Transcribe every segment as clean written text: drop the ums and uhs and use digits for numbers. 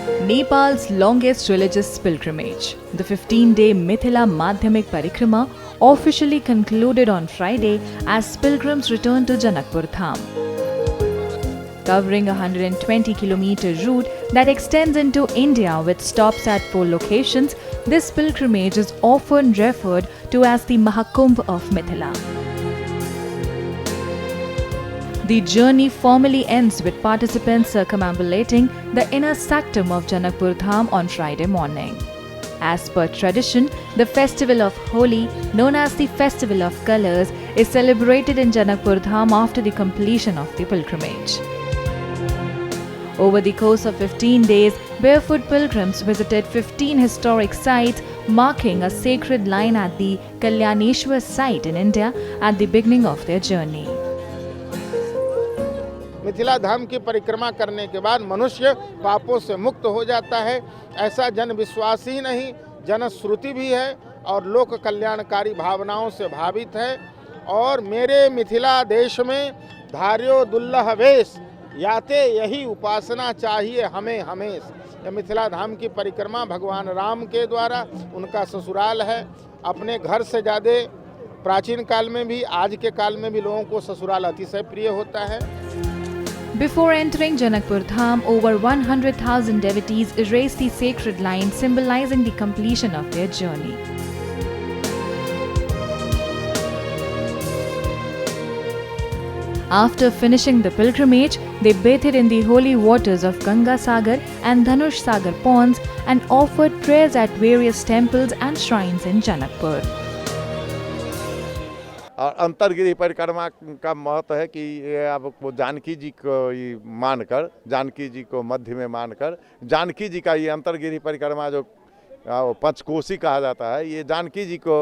Nepal's longest religious pilgrimage, the 15-day Mithila Madhyamik Parikrama, officially concluded on Friday as pilgrims returned to Janakpur Dham. Covering a 120-kilometer route that extends into India with stops at 4 locations, this pilgrimage is often referred to as the Mahakumbh of Mithila. The journey formally ends with participants circumambulating the inner sanctum of Janakpur Dham on Friday morning. As per tradition, the festival of Holi, known as the Festival of Colours, is celebrated in Janakpur Dham after the completion of the pilgrimage. Over the course of 15 days, barefoot pilgrims visited 15 historic sites, marking a sacred line at the Kalyaneshwar site in India at the beginning of their journey. Mithila धाम की परिक्रमा करने के बाद मनुष्य पापों से मुक्त हो जाता है, ऐसा जन विश्वास ही नहीं जनश्रुति भी है और लोक कल्याणकारी भावनाओं से भावित है। और मेरे मिथिला देश में धार्यो दुल्लह वेश याते यही उपासना चाहिए हमें हमेशा। यह मिथिला धाम की परिक्रमा भगवान राम के द्वारा, उनका ससुराल है। अपने घर से ज़्यादा प्राचीन काल में भी आज के काल में भी लोगों को ससुराल अतिशय प्रिय होता है। Before entering Janakpur Dham, over 100,000 devotees erased the sacred line symbolizing the completion of their journey. After finishing the pilgrimage, they bathed in the holy waters of Ganga Sagar and Dhanush Sagar ponds and offered prayers at various temples and shrines in Janakpur. और अंतर्गिरी परिक्रमा का महत्व है कि ये आपको जानकी जी को मानकर, जानकी जी को मध्य में मानकर, जानकी जी का ये अंतर्गिरी परिक्रमा जो पंचकोशी कहा जाता है, ये जानकी जी को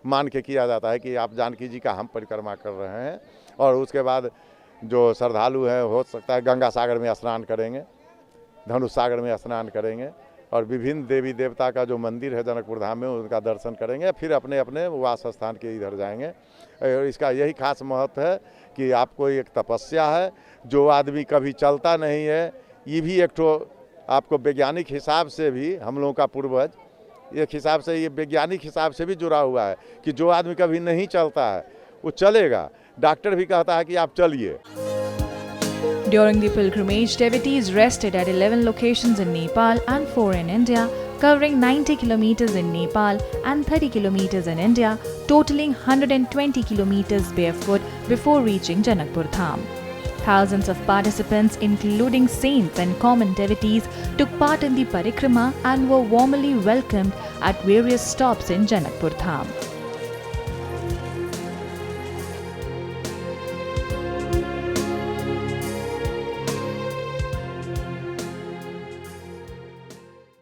मान के किया जाता है कि आप जानकी जी का हम परिक्रमा कर रहे हैं। और उसके बाद जो श्रद्धालु हैं हो सकता है गंगा सागर में स्नान करेंगे, धनुष सागर में स्नान करेंगे और विभिन्न देवी देवता का जो मंदिर है जनकपुर धाम में उनका दर्शन करेंगे, फिर अपने अपने वास स्थान के इधर जाएंगे। और इसका यही खास महत्व है कि आपको एक तपस्या है, जो आदमी कभी चलता नहीं है, ये भी एक ठो आपको वैज्ञानिक हिसाब से भी हम लोगों का पूर्वज एक हिसाब से, ये वैज्ञानिक हिसाब से भी जुड़ा हुआ है कि जो आदमी कभी नहीं चलता है वो चलेगा। डॉक्टर भी कहता है कि आप चलिए। During the pilgrimage, devotees rested at 11 locations in Nepal and 4 in India, covering 90 kilometers in Nepal and 30 kilometers in India, totaling 120 kilometers barefoot before reaching Janakpur Dham. Thousands of participants, including saints and common devotees, took part in the parikrama and were warmly welcomed at various stops in Janakpur Dham.